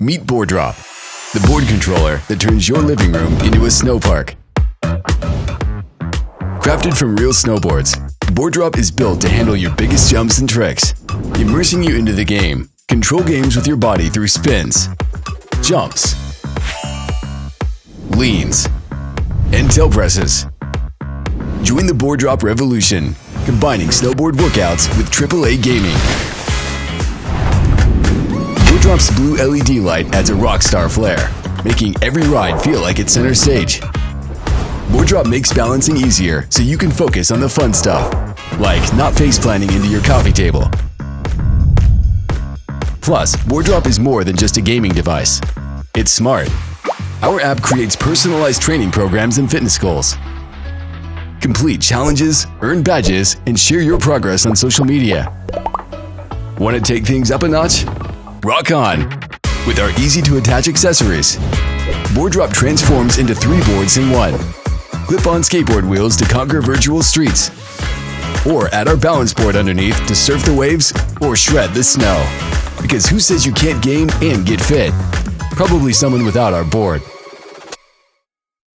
Meet Boardrop, the board controller that turns your living room into a snow park. Crafted from real snowboards, Boardrop is built to handle your biggest jumps and tricks, immersing you into the game. Control games with your body through spins, jumps, leans, and tail presses. Join the Boardrop revolution, combining snowboard workouts with AAA gaming. Boardrop's blue LED light adds a rockstar flair, making every ride feel like it's center stage. Boardrop makes balancing easier so you can focus on the fun stuff, like not face planting into your coffee table. Plus, Boardrop is more than just a gaming device. It's smart. Our app creates personalized training programs and fitness goals. Complete challenges, earn badges, and share your progress on social media. Want to take things up a notch? Rock on! With our easy-to-attach accessories, Boardrop transforms into 3 boards in 1. Clip-on skateboard wheels to conquer virtual streets. Or add our balance board underneath to surf the waves or shred the snow. Because who says you can't game and get fit? Probably someone without our board.